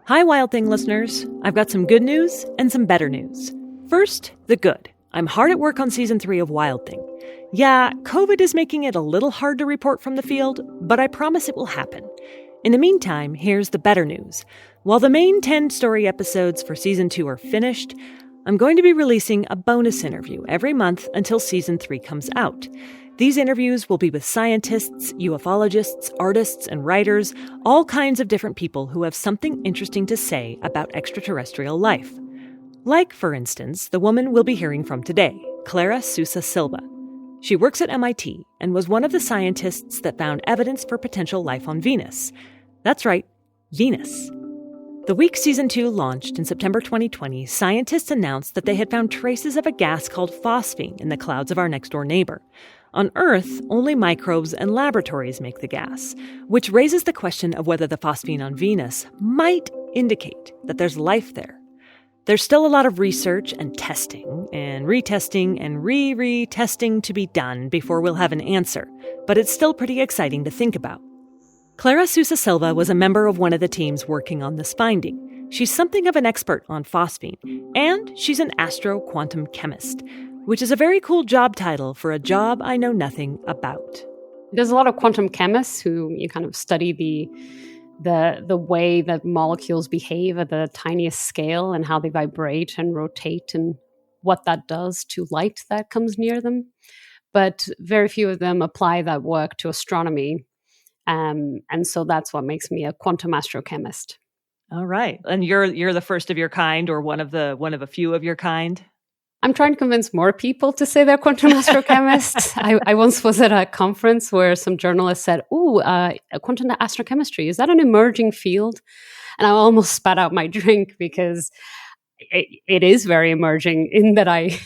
Hi, Wild Thing listeners. I've got some good news and some better news. First, the good. I'm hard at work on season 3 of Wild Thing. Yeah, COVID is making it a little hard to report from the field, but I promise it will happen. In the meantime, here's the better news. While the main 10 story episodes for season 2 are finished, I'm going to be releasing a bonus interview every month until season 3 comes out. These interviews will be with scientists, ufologists, artists, and writers, all kinds of different people who have something interesting to say about extraterrestrial life. Like, for instance, the woman we'll be hearing from today, Clara Sousa-Silva. She works at MIT and was one of the scientists that found evidence for potential life on Venus. That's right, Venus. The week season 2 launched in September 2020, scientists announced that they had found traces of a gas called phosphine in the clouds of our next-door neighbor. On Earth, only microbes and laboratories make the gas, which raises the question of whether the phosphine on Venus might indicate that there's life there. There's still a lot of research and testing and retesting and retesting to be done before we'll have an answer, but it's still pretty exciting to think about. Clara Sousa-Silva was a member of one of the teams working on this finding. She's something of an expert on phosphine, and she's an astro-quantum chemist, which is a very cool job title for a job I know nothing about. There's a lot of quantum chemists who you kind of study the way that molecules behave at the tiniest scale and how they vibrate and rotate and what that does to light that comes near them. But very few of them apply that work to astronomy. And so that's what makes me a quantum astrochemist. All right. And you're the first of your kind, or one of a few of your kind? I'm trying to convince more people to say they're quantum astrochemists. I once was at a conference where some journalist said, quantum astrochemistry, is that an emerging field? And I almost spat out my drink because it is very emerging in that I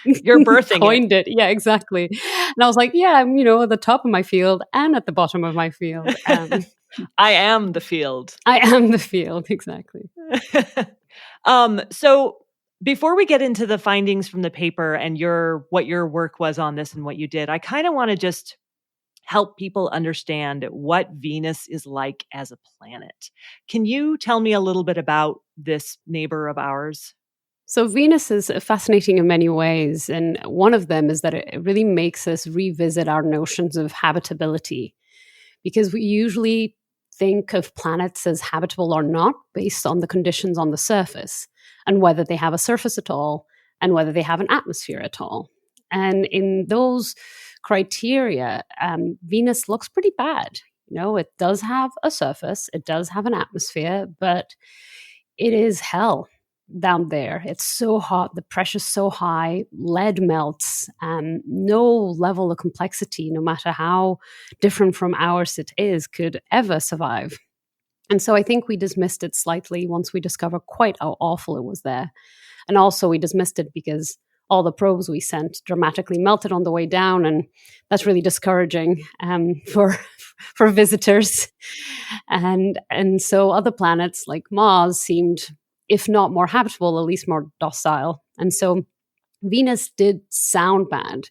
You're birthing coined it. Yeah, exactly. And I was like, yeah, I'm, at the top of my field and at the bottom of my field. I am the field. I am the field, exactly. So before we get into the findings from the paper and what your work was on this and what you did, I kind of want to just help people understand what Venus is like as a planet. Can you tell me a little bit about this neighbor of ours? So Venus is fascinating in many ways, and one of them is that it really makes us revisit our notions of habitability, because we usually think of planets as habitable or not based on the conditions on the surface and whether they have a surface at all and whether they have an atmosphere at all. And in those criteria, Venus looks pretty bad. It does have a surface, it does have an atmosphere, but it is hell down there. It's so hot, the pressure's so high, lead melts, no level of complexity, no matter how different from ours it is, could ever survive. And so I think we dismissed it slightly once we discovered quite how awful it was there. And also we dismissed it because all the probes we sent dramatically melted on the way down, and that's really discouraging for visitors. And so other planets like Mars seemed, if not more habitable, at least more docile. And so Venus did sound bad,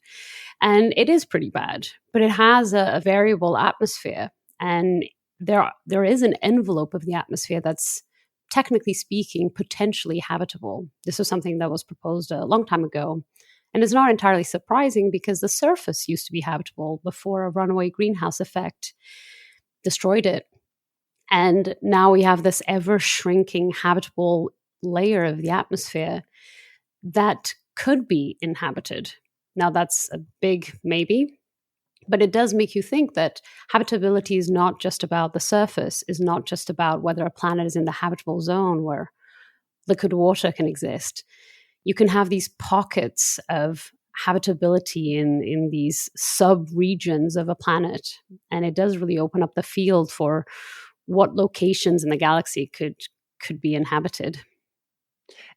and it is pretty bad, but it has a variable atmosphere, and there is an envelope of the atmosphere that's, technically speaking, potentially habitable. This was something that was proposed a long time ago, and it's not entirely surprising because the surface used to be habitable before a runaway greenhouse effect destroyed it. And now we have this ever-shrinking habitable layer of the atmosphere that could be inhabited. Now, that's a big maybe, but it does make you think that habitability is not just about the surface, is not just about whether a planet is in the habitable zone where liquid water can exist. You can have these pockets of habitability in these sub-regions of a planet, and it does really open up the field for what locations in the galaxy could be inhabited.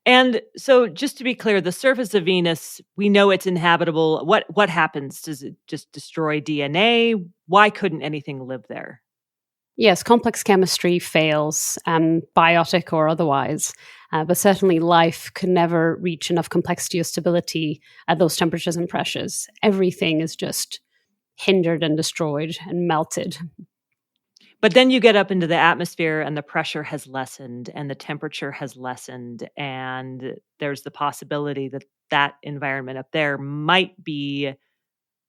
And so just to be clear, the surface of Venus, we know it's inhabitable. What happens? Does it just destroy DNA? Why couldn't anything live there? Yes, complex chemistry fails, biotic or otherwise. But certainly life could never reach enough complexity or stability at those temperatures and pressures. Everything is just hindered and destroyed and melted. But then you get up into the atmosphere and the pressure has lessened and the temperature has lessened. And there's the possibility that that environment up there might be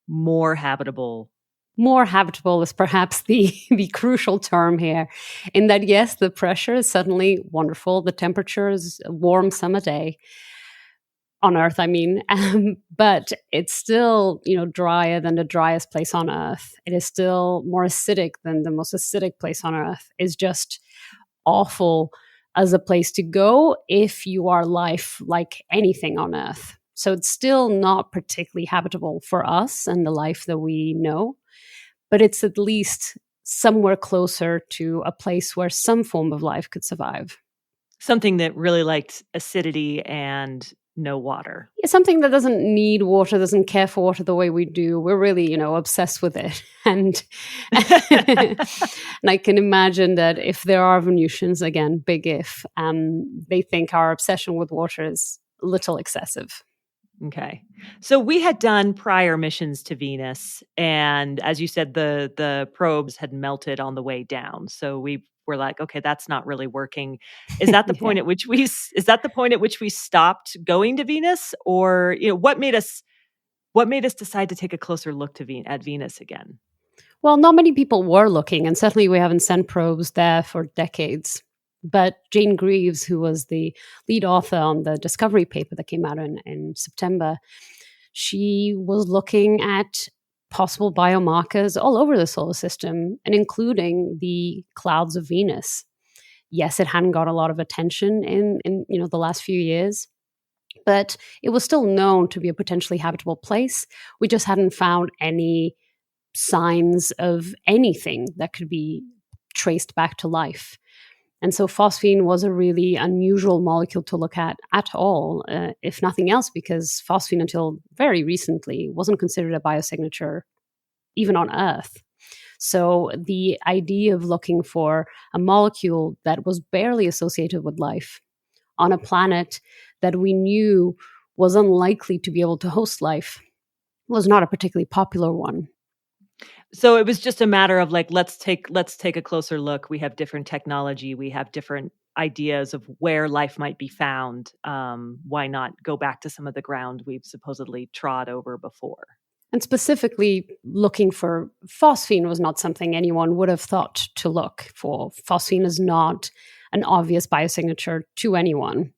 more habitable. More habitable is perhaps the crucial term here, in that, yes, the pressure is suddenly wonderful. The temperature is a warm summer day on Earth, I mean, but it's still, drier than the driest place on Earth. It is still more acidic than the most acidic place on Earth. It's just awful as a place to go if you are life like anything on Earth. So it's still not particularly habitable for us and the life that we know, but it's at least somewhere closer to a place where some form of life could survive. Something that really liked acidity and no water. Yeah, something that doesn't need water, doesn't care for water the way we do. We're really, obsessed with it. And, and I can imagine that if there are Venusians, again, big if, they think our obsession with water is a little excessive. Okay. So we had done prior missions to Venus, and as you said, the probes had melted on the way down. So we were like, okay, that's not really working. Is that the point at which we stopped going to Venus, or what made us decide to take a closer look at Venus again? Well, not many people were looking, and certainly we haven't sent probes there for decades. But Jane Greaves, who was the lead author on the discovery paper that came out in September, she was looking at possible biomarkers all over the solar system, and including the clouds of Venus. Yes, it hadn't got a lot of attention in the last few years, but it was still known to be a potentially habitable place. We just hadn't found any signs of anything that could be traced back to life. And so phosphine was a really unusual molecule to look at all, if nothing else, because phosphine until very recently wasn't considered a biosignature even on Earth. So the idea of looking for a molecule that was barely associated with life on a planet that we knew was unlikely to be able to host life was not a particularly popular one. So it was just a matter of like, let's take a closer look. We have different technology. We have different ideas of where life might be found. Why not go back to some of the ground we've supposedly trod over before? And specifically, looking for phosphine was not something anyone would have thought to look for. Phosphine is not an obvious biosignature to anyone.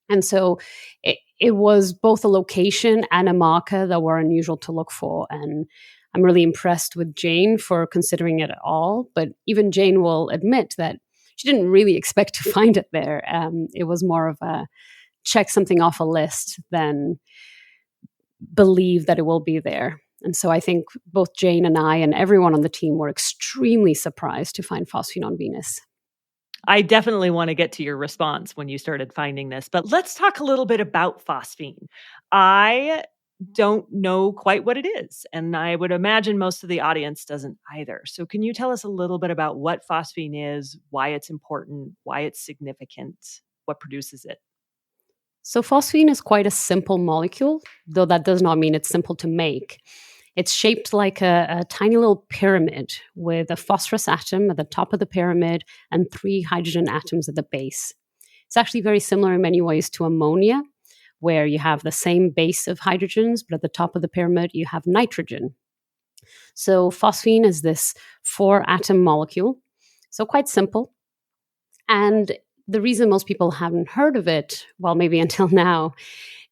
And so it was both a location and a marker that were unusual to look for. And I'm really impressed with Jane for considering it at all. But even Jane will admit that she didn't really expect to find it there. It was more of a check something off a list than believe that it will be there. And so I think both Jane and I and everyone on the team were extremely surprised to find phosphine on Venus. I definitely want to get to your response when you started finding this, but let's talk a little bit about phosphine. I don't know quite what it is, and I would imagine most of the audience doesn't either. So can you tell us a little bit about what phosphine is, why it's important, why it's significant, what produces it? So phosphine is quite a simple molecule, though that does not mean it's simple to make. It's shaped like a tiny little pyramid with a phosphorus atom at the top of the pyramid and 3 hydrogen atoms at the base. It's actually very similar in many ways to ammonia, where you have the same base of hydrogens, but at the top of the pyramid, you have nitrogen. So phosphine is this 4-atom molecule, so quite simple. And the reason most people haven't heard of it, well, maybe until now,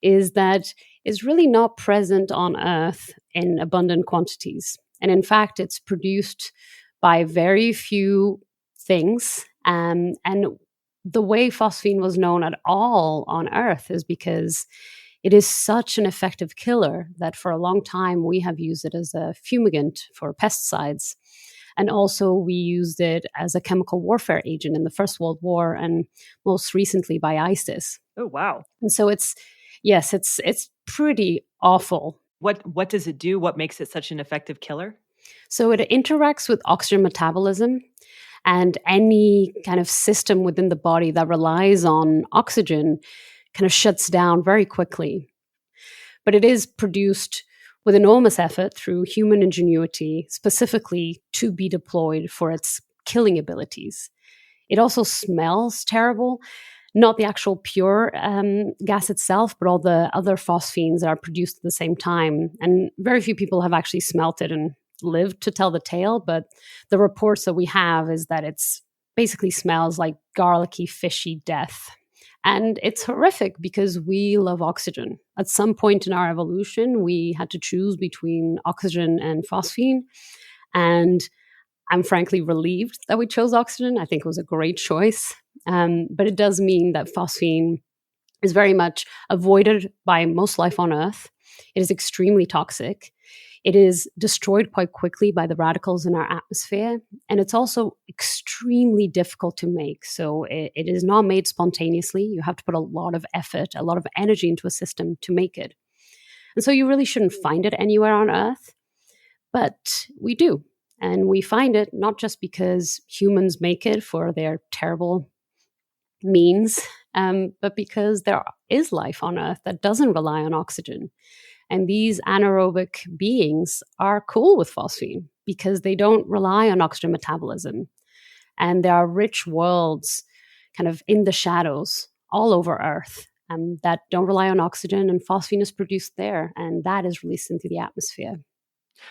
is that it's really not present on Earth in abundant quantities. And in fact, it's produced by very few things. And the way phosphine was known at all on Earth is because it is such an effective killer that for a long time we have used it as a fumigant for pesticides. And also we used it as a chemical warfare agent in the First World War and most recently by ISIS. Oh, wow. And so it's pretty awful. What does it do? What makes it such an effective killer? So it interacts with oxygen metabolism and any kind of system within the body that relies on oxygen kind of shuts down very quickly. But it is produced with enormous effort through human ingenuity, specifically to be deployed for its killing abilities. It also smells terrible, not the actual pure gas itself, but all the other phosphenes that are produced at the same time. And very few people have actually smelt it and lived to tell the tale, but the reports that we have is that it's basically smells like garlicky, fishy death. And it's horrific because we love oxygen. At some point in our evolution, we had to choose between oxygen and phosphine. And I'm frankly relieved that we chose oxygen. I think it was a great choice. But it does mean that phosphine is very much avoided by most life on Earth. It is extremely toxic. It is destroyed quite quickly by the radicals in our atmosphere. And it's also extremely difficult to make. So it is not made spontaneously. You have to put a lot of effort, a lot of energy into a system to make it. And so you really shouldn't find it anywhere on Earth. But we do. And we find it not just because humans make it for their terrible means, but because there is life on Earth that doesn't rely on oxygen. And these anaerobic beings are cool with phosphine because they don't rely on oxygen metabolism. And there are rich worlds kind of in the shadows all over Earth that don't rely on oxygen, and phosphine is produced there, and that is released into the atmosphere.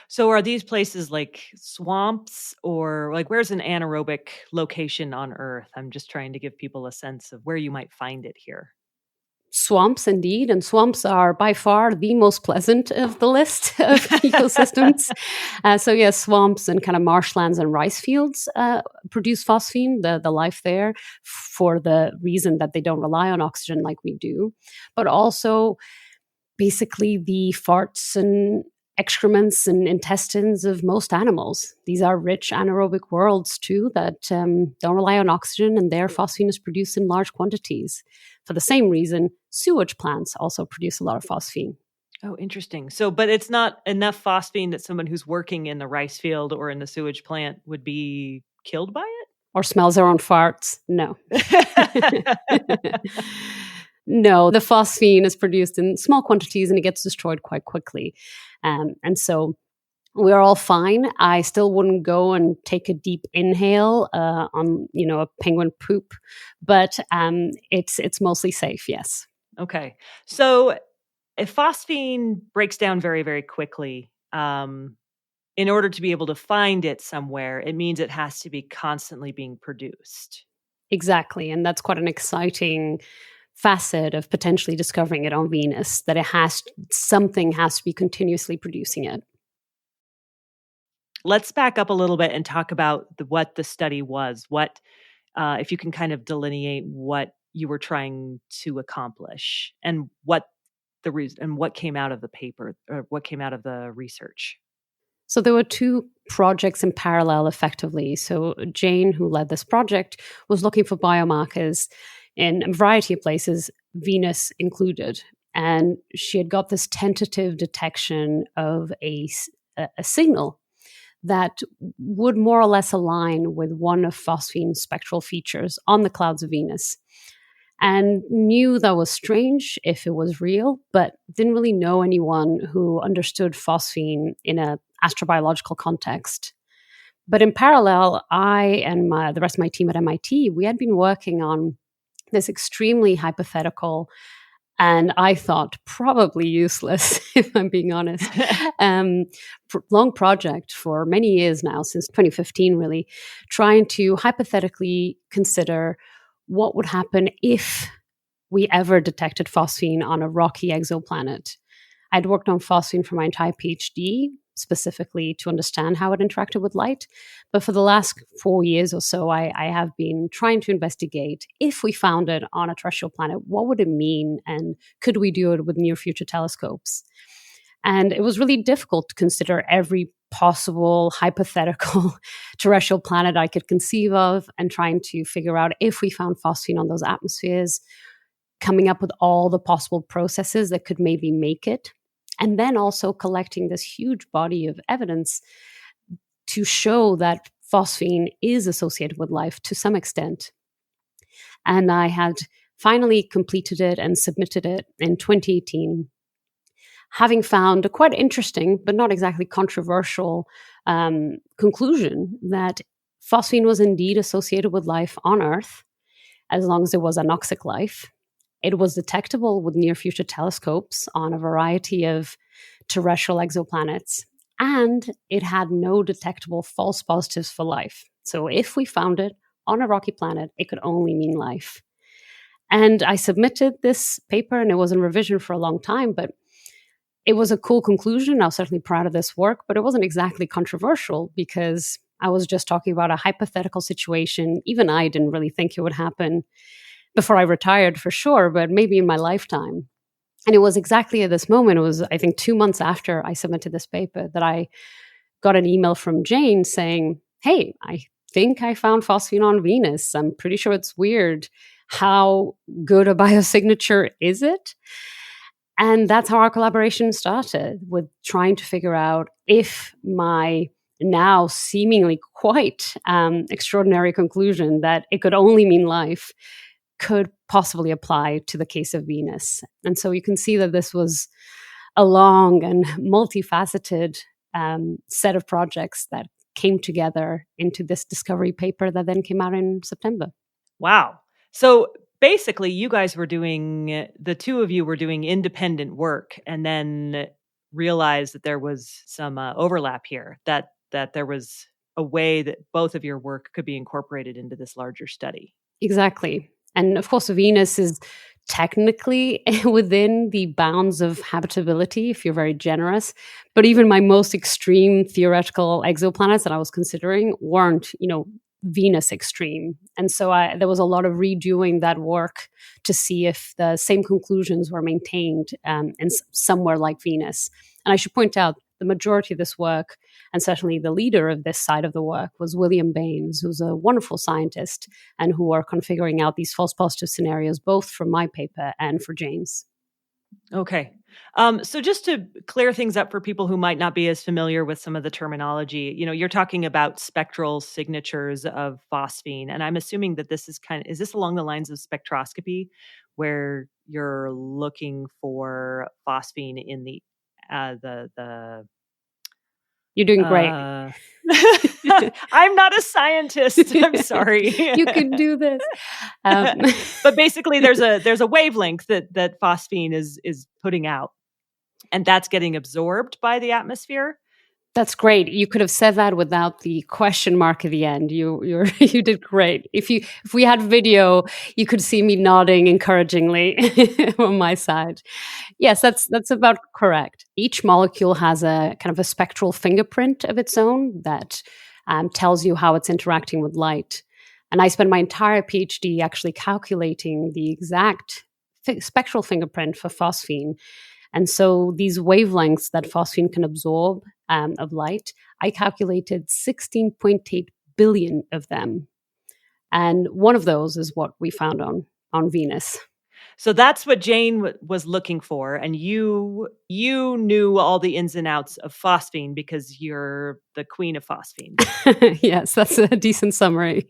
So are these places like swamps, or like where's an anaerobic location on Earth? I'm just trying to give people a sense of where you might find it here. Swamps, indeed. And swamps are by far the most pleasant of the list of ecosystems. So yes, swamps and kind of marshlands and rice fields produce phosphine, the life there, for the reason that they don't rely on oxygen like we do. But also basically the farts and excrements and intestines of most animals. These are rich anaerobic worlds too that don't rely on oxygen, and their phosphine is produced in large quantities. For the same reason, sewage plants also produce a lot of phosphine. Oh, interesting. So, but it's not enough phosphine that someone who's working in the rice field or in the sewage plant would be killed by it? Or smells their own farts? No. No, the phosphine is produced in small quantities and it gets destroyed quite quickly. And so we're all fine. I still wouldn't go and take a deep inhale on, a penguin poop, but it's mostly safe, yes. Okay. So if phosphine breaks down very, very quickly, in order to be able to find it somewhere, it means it has to be constantly being produced. Exactly. And that's quite an exciting facet of potentially discovering it on Venus, that something has to be continuously producing it. Let's back up a little bit and talk about what the study was. What, if you can kind of delineate what you were trying to accomplish and what the reason and what came out of the paper or what came out of the research. So there were two projects in parallel, effectively. So Jane, who led this project, was looking for biomarkers in a variety of places, Venus included. And she had got this tentative detection of a signal that would more or less align with one of phosphine's spectral features on the clouds of Venus. And knew that was strange if it was real, but didn't really know anyone who understood phosphine in an astrobiological context. But in parallel, I and the rest of my team at MIT, we had been working on this extremely hypothetical and I thought probably useless, if I'm being honest, long project for many years now, since 2015 really, trying to hypothetically consider what would happen if we ever detected phosphine on a rocky exoplanet. I'd worked on phosphine for my entire PhD, specifically to understand how it interacted with light. But for the last 4 years or so, I have been trying to investigate, if we found it on a terrestrial planet, what would it mean? And could we do it with near future telescopes? And it was really difficult to consider every possible hypothetical terrestrial planet I could conceive of and trying to figure out if we found phosphine on those atmospheres, coming up with all the possible processes that could maybe make it. And then also collecting this huge body of evidence to show that phosphine is associated with life to some extent. And I had finally completed it and submitted it in 2018, having found a quite interesting, but not exactly controversial conclusion that phosphine was indeed associated with life on Earth, as long as it was anoxic life. It was detectable with near-future telescopes on a variety of terrestrial exoplanets, and it had no detectable false positives for life. So if we found it on a rocky planet, it could only mean life. And I submitted this paper, and it was in revision for a long time, but it was a cool conclusion. I was certainly proud of this work, but it wasn't exactly controversial because I was just talking about a hypothetical situation. Even I didn't really think it would happen before I retired for sure, but maybe in my lifetime. And it was exactly at this moment, it was, I think, 2 months after I submitted this paper, that I got an email from Jane saying, hey, I think I found phosphine on Venus. I'm pretty sure it's weird. How good a biosignature is it? And that's how our collaboration started, with trying to figure out if my now seemingly quite extraordinary conclusion that it could only mean life could possibly apply to the case of Venus. And so you can see that this was a long and multifaceted set of projects that came together into this discovery paper that then came out in September. Wow. So basically, you guys were doing, the two of you were doing independent work and then realized that there was some overlap here, that there was a way that both of your work could be incorporated into this larger study. Exactly. And of course, Venus is technically within the bounds of habitability, if you're very generous. But even my most extreme theoretical exoplanets that I was considering weren't, Venus extreme. And so there was a lot of redoing that work to see if the same conclusions were maintained in somewhere like Venus. And I should point out, the majority of this work, and certainly the leader of this side of the work, was William Baines, who's a wonderful scientist and who are configuring out these false positive scenarios, both for my paper and for Jane's. Okay. So just to clear things up for people who might not be as familiar with some of the terminology, you're talking about spectral signatures of phosphine. And I'm assuming that this is is this along the lines of spectroscopy, where you're looking for phosphine in the You're doing great. I'm not a scientist. I'm sorry. You can do this. But basically, there's a wavelength that phosphine is putting out, and that's getting absorbed by the atmosphere. That's great. You could have said that without the question mark at the end. You did great. If we had video, you could see me nodding encouragingly on my side. Yes, that's about correct. Each molecule has a kind of a spectral fingerprint of its own that tells you how it's interacting with light. And I spent my entire PhD actually calculating the exact spectral fingerprint for phosphine. And so these wavelengths that phosphine can absorb of light, I calculated 16.8 billion of them. And one of those is what we found on Venus. So that's what Jane was looking for. And you knew all the ins and outs of phosphine because you're the queen of phosphine. Yes, that's a decent summary.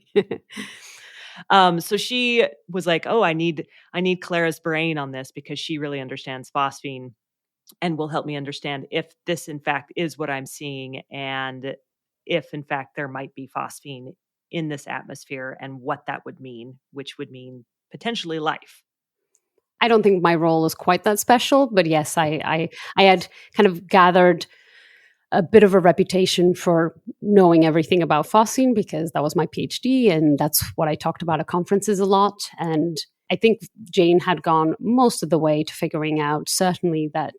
So she was like, oh, I need Clara's brain on this because she really understands phosphine and will help me understand if this, in fact, is what I'm seeing, and if, in fact, there might be phosphine in this atmosphere and what that would mean, which would mean potentially life. I don't think my role is quite that special, but yes, I had kind of gathered a bit of a reputation for knowing everything about phosphine because that was my PhD and that's what I talked about at conferences a lot. And I think Jane had gone most of the way to figuring out certainly that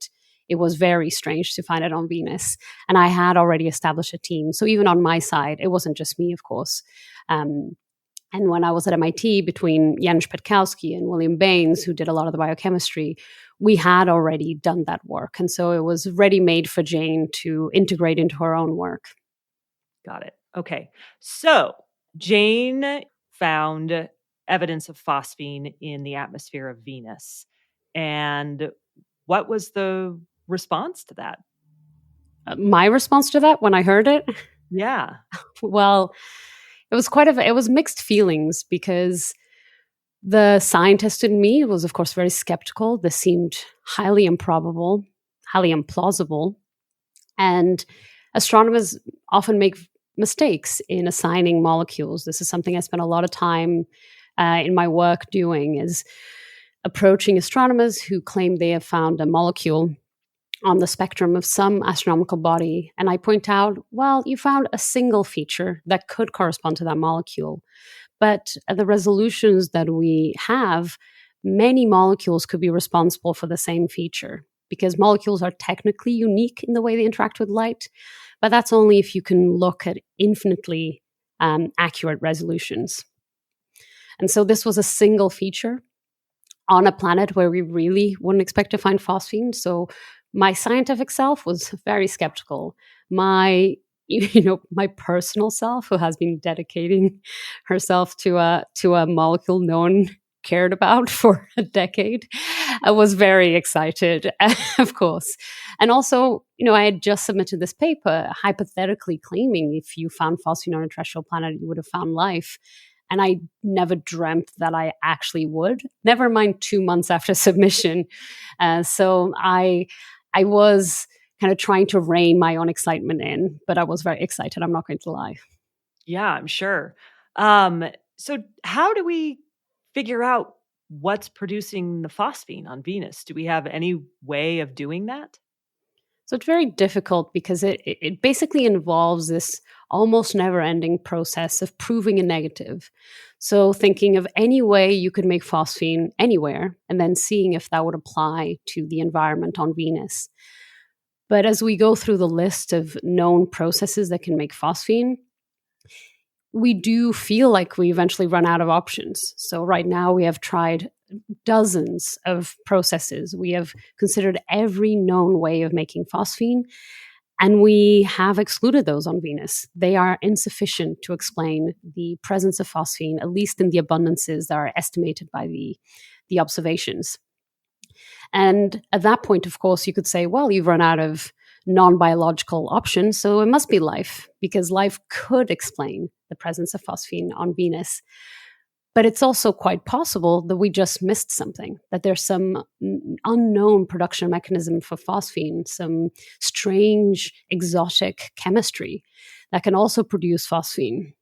it was very strange to find it on Venus. And I had already established a team. So even on my side, it wasn't just me, of course. And when I was at MIT, between Janusz Petkowski and William Baines, who did a lot of the biochemistry, we had already done that work. And so it was ready-made for Jane to integrate into her own work. Got it. Okay. So Jane found evidence of phosphine in the atmosphere of Venus. And what was the response to that? My response to that when I heard it? Yeah. Well, it was mixed feelings because the scientist in me was, of course, very skeptical. This seemed highly improbable, highly implausible. And astronomers often make mistakes in assigning molecules. This is something I spent a lot of time in my work doing, is approaching astronomers who claim they have found a molecule on the spectrum of some astronomical body. And I point out, well, you found a single feature that could correspond to that molecule. But at the resolutions that we have, many molecules could be responsible for the same feature, because molecules are technically unique in the way they interact with light. But that's only if you can look at infinitely accurate resolutions. And so this was a single feature on a planet where we really wouldn't expect to find phosphine. So my scientific self was very skeptical. My my personal self, who has been dedicating herself to a molecule no one cared about for a decade, I was very excited, of course. And also, I had just submitted this paper hypothetically claiming if you found phosphine on a terrestrial planet, you would have found life. And I never dreamt that I actually would, never mind 2 months after submission. So I was kind of trying to rein my own excitement in, but I was very excited. I'm not going to lie. Yeah, I'm sure. So how do we figure out what's producing the phosphine on Venus? Do we have any way of doing that? So it's very difficult because it basically involves this almost never-ending process of proving a negative. So thinking of any way you could make phosphine anywhere and then seeing if that would apply to the environment on Venus. But as we go through the list of known processes that can make phosphine, we do feel like we eventually run out of options. So right now we have tried dozens of processes. We have considered every known way of making phosphine, and we have excluded those on Venus. They are insufficient to explain the presence of phosphine, at least in the abundances that are estimated by the observations. And at that point, of course, you could say, well, you've run out of non-biological options, so it must be life, because life could explain the presence of phosphine on Venus. But it's also quite possible that we just missed something, that there's some unknown production mechanism for phosphine, some strange exotic chemistry that can also produce phosphine.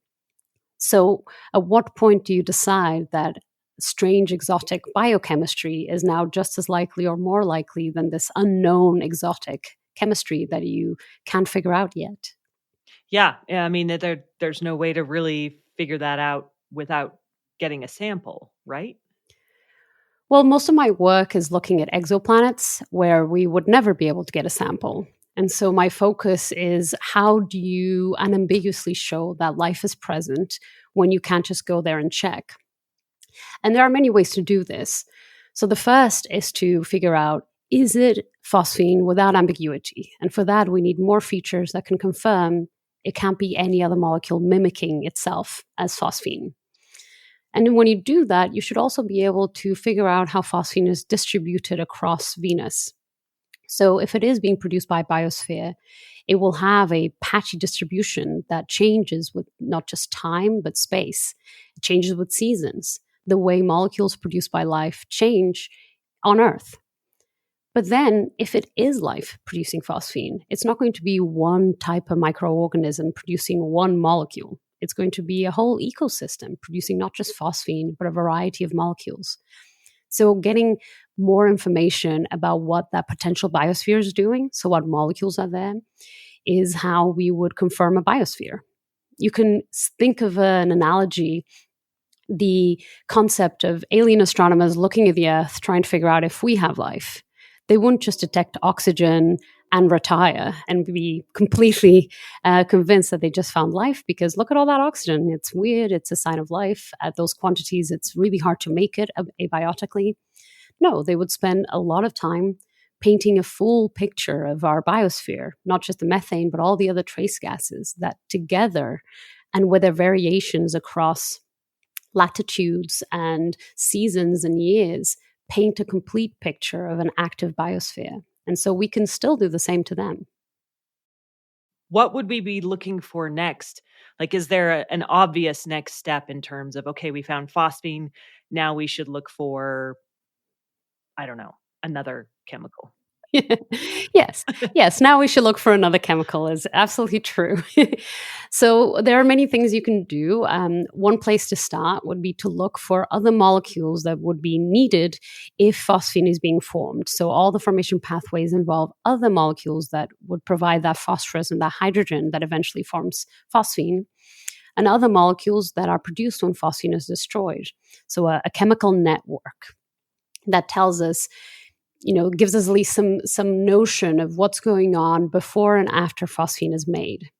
So at what point do you decide that strange exotic biochemistry is now just as likely or more likely than this unknown exotic chemistry that you can't figure out yet? Yeah, I mean, there's no way to really figure that out without getting a sample, right? Well, most of my work is looking at exoplanets where we would never be able to get a sample. And so my focus is, how do you unambiguously show that life is present when you can't just go there and check? And there are many ways to do this. So the first is to figure out, is it phosphine without ambiguity? And for that, we need more features that can confirm it can't be any other molecule mimicking itself as phosphine. And when you do that, you should also be able to figure out how phosphine is distributed across Venus. So if it is being produced by biosphere, it will have a patchy distribution that changes with not just time, but space. It changes with seasons, the way molecules produced by life change on Earth. But then, if it is life producing phosphine, it's not going to be one type of microorganism producing one molecule. It's going to be a whole ecosystem producing not just phosphine, but a variety of molecules. So getting more information about what that potential biosphere is doing, so what molecules are there, is how we would confirm a biosphere. You can think of an analogy, the concept of alien astronomers looking at the Earth, trying to figure out if we have life. They wouldn't just detect oxygen and retire and be completely convinced that they just found life, because look at all that oxygen. It's weird. It's a sign of life. At those quantities, it's really hard to make it abiotically. No, they would spend a lot of time painting a full picture of our biosphere, not just the methane, but all the other trace gases that together, and with their variations across latitudes and seasons and years, paint a complete picture of an active biosphere. And so we can still do the same to them. What would we be looking for next? Like, is there an obvious next step in terms of, okay, we found phosphine, now we should look for, I don't know, another chemical? Yes, yes. Now we should look for another chemical is absolutely true. So there are many things you can do. One place to start would be to look for other molecules that would be needed if phosphine is being formed. So all the formation pathways involve other molecules that would provide that phosphorus and that hydrogen that eventually forms phosphine, and other molecules that are produced when phosphine is destroyed. So a chemical network that tells us, gives us at least some notion of what's going on before and after phosphine is made.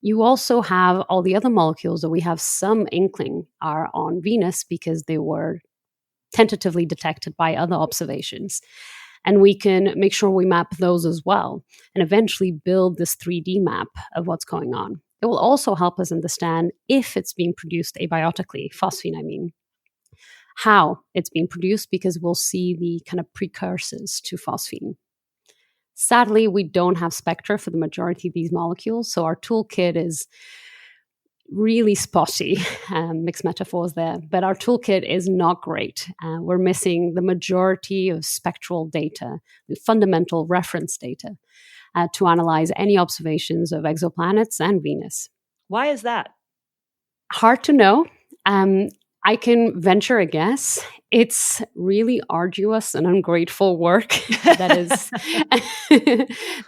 You also have all the other molecules that we have some inkling are on Venus because they were tentatively detected by other observations. And we can make sure we map those as well and eventually build this 3D map of what's going on. It will also help us understand if it's being produced abiotically, phosphine, I mean, how it's being produced, because we'll see the kind of precursors to phosphine. Sadly, we don't have spectra for the majority of these molecules, so our toolkit is really spotty. Mixed metaphors there, but our toolkit is not great. We're missing the majority of spectral data, the fundamental reference data, to analyze any observations of exoplanets and Venus. Why is that? Hard to know. I can venture a guess. It's really arduous and ungrateful work that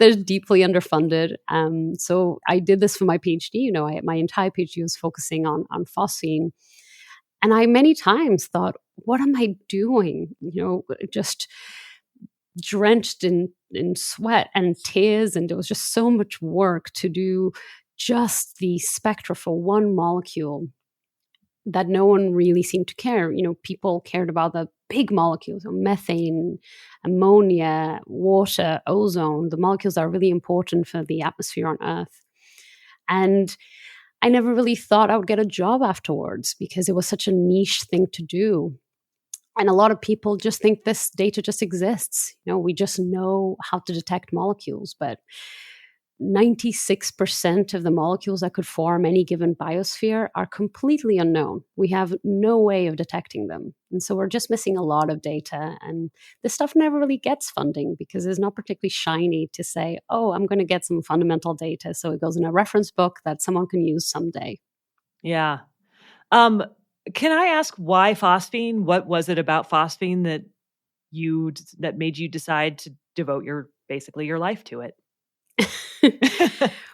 is deeply underfunded. So I did this for my PhD. My entire PhD was focusing on phosphine. And I many times thought, what am I doing? Just drenched in sweat and tears. And there was just so much work to do just the spectra for one molecule that no one really seemed to care. People cared about the big molecules, methane, ammonia, water, ozone, the molecules that are really important for the atmosphere on Earth. And I never really thought I would get a job afterwards because it was such a niche thing to do. And a lot of people just think this data just exists. We just know how to detect molecules, but 96% of the molecules that could form any given biosphere are completely unknown. We have no way of detecting them. And so we're just missing a lot of data. And this stuff never really gets funding because it's not particularly shiny to say, oh, I'm going to get some fundamental data. So it goes in a reference book that someone can use someday. Yeah. Can I ask why phosphine? What was it about phosphine that made you decide to devote your life to it?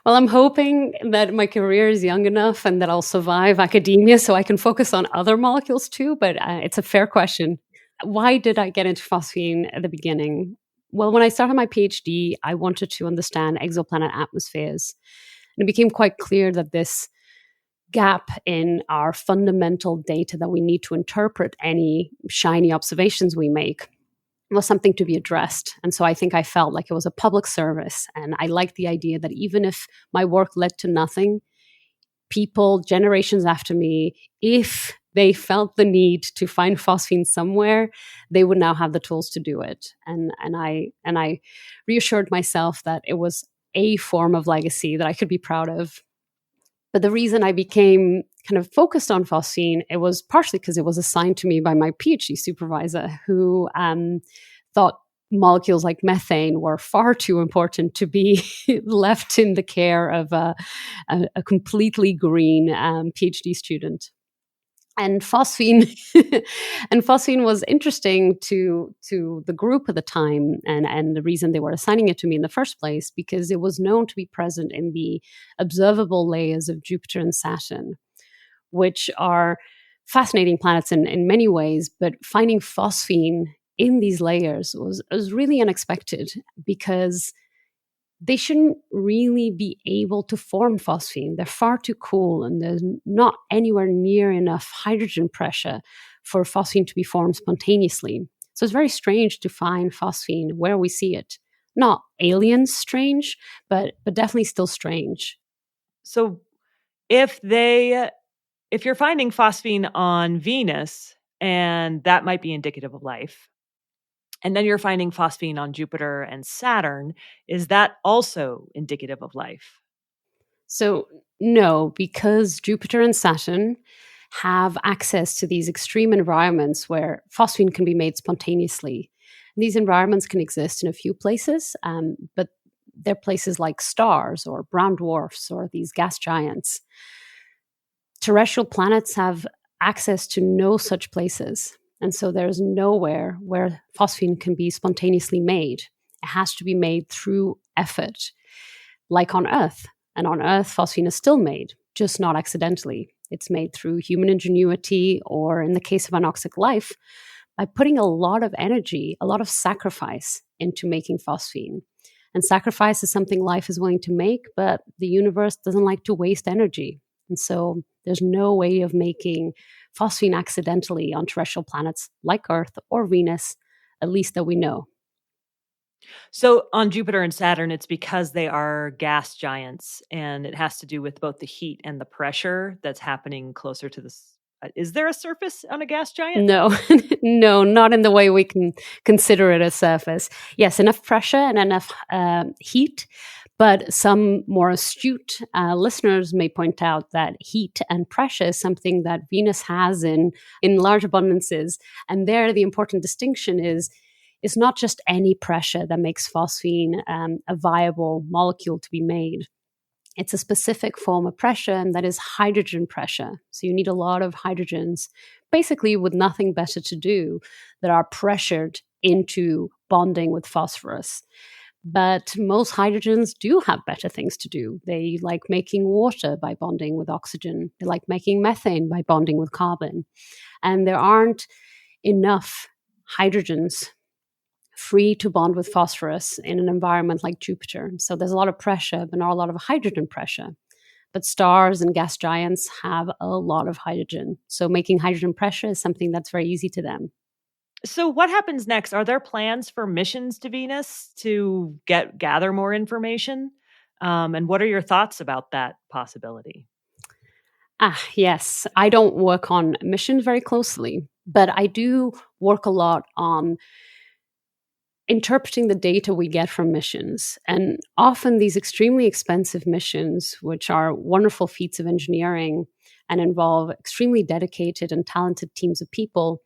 Well, I'm hoping that my career is young enough and that I'll survive academia so I can focus on other molecules too, but it's a fair question. Why did I get into phosphine at the beginning? Well, when I started my PhD, I wanted to understand exoplanet atmospheres. And it became quite clear that this gap in our fundamental data that we need to interpret any shiny observations we make was something to be addressed. And so I think I felt like it was a public service. And I liked the idea that even if my work led to nothing, people generations after me, if they felt the need to find phosphine somewhere, they would now have the tools to do it. And I reassured myself that it was a form of legacy that I could be proud of. But the reason I became kind of focused on phosphine, it was partially because it was assigned to me by my PhD supervisor, who thought molecules like methane were far too important to be left in the care of a completely green PhD student. And phosphine was interesting to the group at the time, and the reason they were assigning it to me in the first place, because it was known to be present in the observable layers of Jupiter and Saturn, which are fascinating planets in many ways, but finding phosphine in these layers was really unexpected because they shouldn't really be able to form phosphine. They're far too cool, and there's not anywhere near enough hydrogen pressure for phosphine to be formed spontaneously. So it's very strange to find phosphine where we see it. Not alien strange, but definitely still strange. So if you're finding phosphine on Venus, and that might be indicative of life, and then you're finding phosphine on Jupiter and Saturn, is that also indicative of life? So no, because Jupiter and Saturn have access to these extreme environments where phosphine can be made spontaneously. These environments can exist in a few places, but they're places like stars or brown dwarfs or these gas giants. Terrestrial planets have access to no such places. And so there's nowhere where phosphine can be spontaneously made. It has to be made through effort, like on Earth. And on Earth, phosphine is still made, just not accidentally. It's made through human ingenuity, or in the case of anoxic life, by putting a lot of energy, a lot of sacrifice into making phosphine. And sacrifice is something life is willing to make, but the universe doesn't like to waste energy. And so there's no way of making phosphine accidentally on terrestrial planets like Earth or Venus, at least that we know. So on Jupiter and Saturn, it's because they are gas giants, and it has to do with both the heat and the pressure that's happening closer to this. Is there a surface on a gas giant? No, no, not in the way we can consider it a surface. Yes, enough pressure and enough heat, but some more astute listeners may point out that heat and pressure is something that Venus has in large abundances. And there, the important distinction is it's not just any pressure that makes phosphine a viable molecule to be made. It's a specific form of pressure, and that is hydrogen pressure. So you need a lot of hydrogens, basically with nothing better to do, that are pressured into bonding with phosphorus. But most hydrogens do have better things to do. They like making water by bonding with oxygen. They like making methane by bonding with carbon. And there aren't enough hydrogens free to bond with phosphorus in an environment like Jupiter. So there's a lot of pressure, but not a lot of hydrogen pressure. But stars and gas giants have a lot of hydrogen. So making hydrogen pressure is something that's very easy to them. So what happens next? Are there plans for missions to Venus to gather more information? And what are your thoughts about that possibility? Yes, I don't work on missions very closely, but I do work a lot on interpreting the data we get from missions. And often these extremely expensive missions, which are wonderful feats of engineering and involve extremely dedicated and talented teams of people,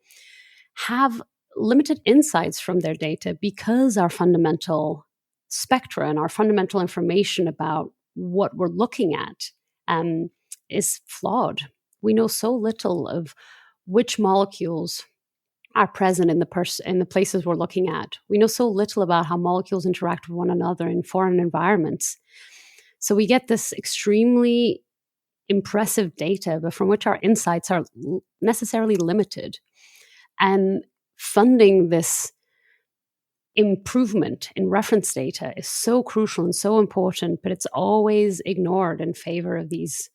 have limited insights from their data because our fundamental spectra and our fundamental information about what we're looking at is flawed. We know so little of which molecules are present in the places we're looking at. We know so little about how molecules interact with one another in foreign environments. So we get this extremely impressive data, but from which our insights are necessarily limited. And funding this improvement in reference data is so crucial and so important, but it's always ignored in favor of these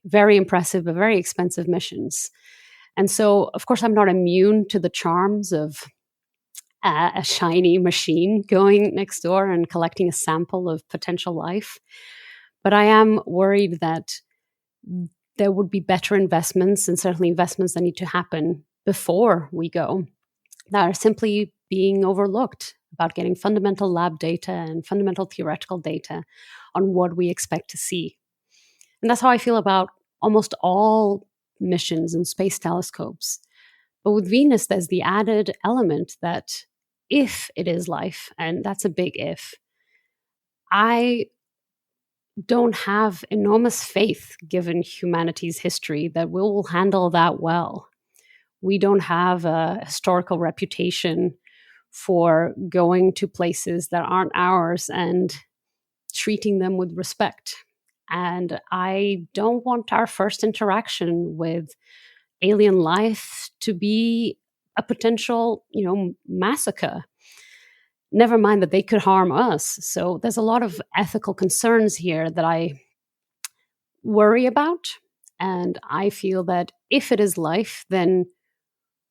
very impressive but very expensive missions. And so, of course, I'm not immune to the charms of a shiny machine going next door and collecting a sample of potential life. But I am worried that there would be better investments, and certainly investments that need to happen before we go, that are simply being overlooked, about getting fundamental lab data and fundamental theoretical data on what we expect to see. And that's how I feel about almost all missions and space telescopes. But with Venus, there's the added element that if it is life, and that's a big if, I don't have enormous faith, given humanity's history, that we will handle that well. We don't have a historical reputation for going to places that aren't ours and treating them with respect. And I don't want our first interaction with alien life to be a potential, massacre. Never mind that they could harm us. So there's a lot of ethical concerns here that I worry about. And I feel that if it is life, then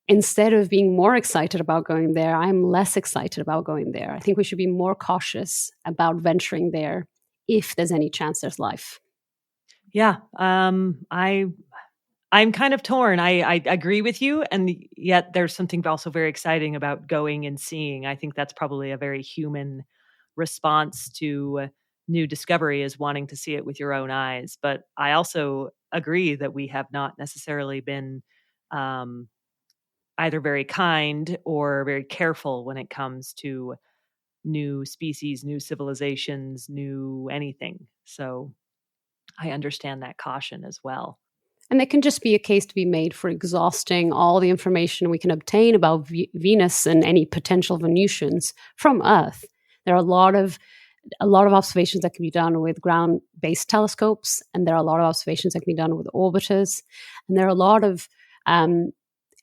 instead of being more excited about going there, I'm less excited about going there. I think we should be more cautious about venturing there if there's any chance there's life. Yeah, I'm kind of torn. I agree with you, and yet there's something also very exciting about going and seeing. I think that's probably a very human response to new discovery, is wanting to see it with your own eyes. But I also agree that we have not necessarily been either very kind or very careful when it comes to new species, new civilizations, new anything. So I understand that caution as well. And there can just be a case to be made for exhausting all the information we can obtain about Venus and any potential Venusians from Earth. There are a lot of observations that can be done with ground-based telescopes, and there are a lot of observations that can be done with orbiters, and there are a lot of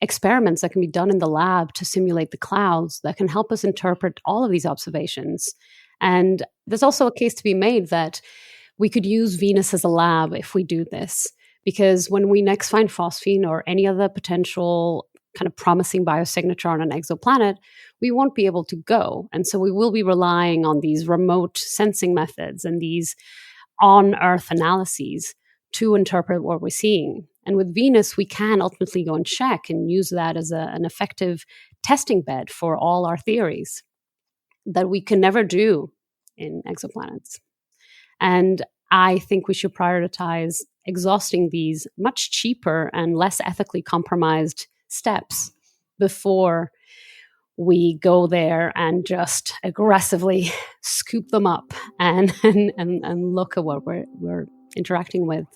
experiments that can be done in the lab to simulate the clouds that can help us interpret all of these observations. And there's also a case to be made that we could use Venus as a lab if we do this. Because when we next find phosphine or any other potential kind of promising biosignature on an exoplanet, we won't be able to go. And so we will be relying on these remote sensing methods and these on-Earth analyses to interpret what we're seeing. And with Venus, we can ultimately go and check and use that as an effective testing bed for all our theories that we can never do in exoplanets. And I think we should prioritize exhausting these much cheaper and less ethically compromised steps before we go there and just aggressively scoop them up and look at what we're interacting with.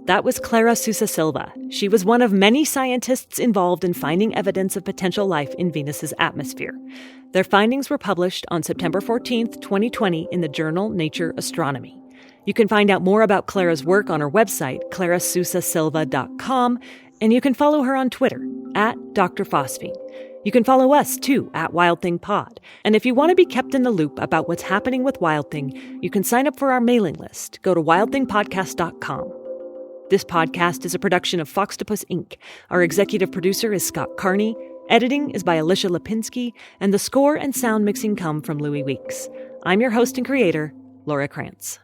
That was Clara Sousa-Silva. She was one of many scientists involved in finding evidence of potential life in Venus's atmosphere. Their findings were published on September 14th, 2020 in the journal Nature Astronomy. You can find out more about Clara's work on her website, clarasousasilva.com, and you can follow her on Twitter, @DrPhosphine. You can follow us, too, @WildThingPod. And if you want to be kept in the loop about what's happening with Wild Thing, you can sign up for our mailing list. Go to wildthingpodcast.com. This podcast is a production of Foxtopus Inc. Our executive producer is Scott Carney. Editing is by Alicia Lipinski, and the score and sound mixing come from Louis Weeks. I'm your host and creator, Laura Krantz.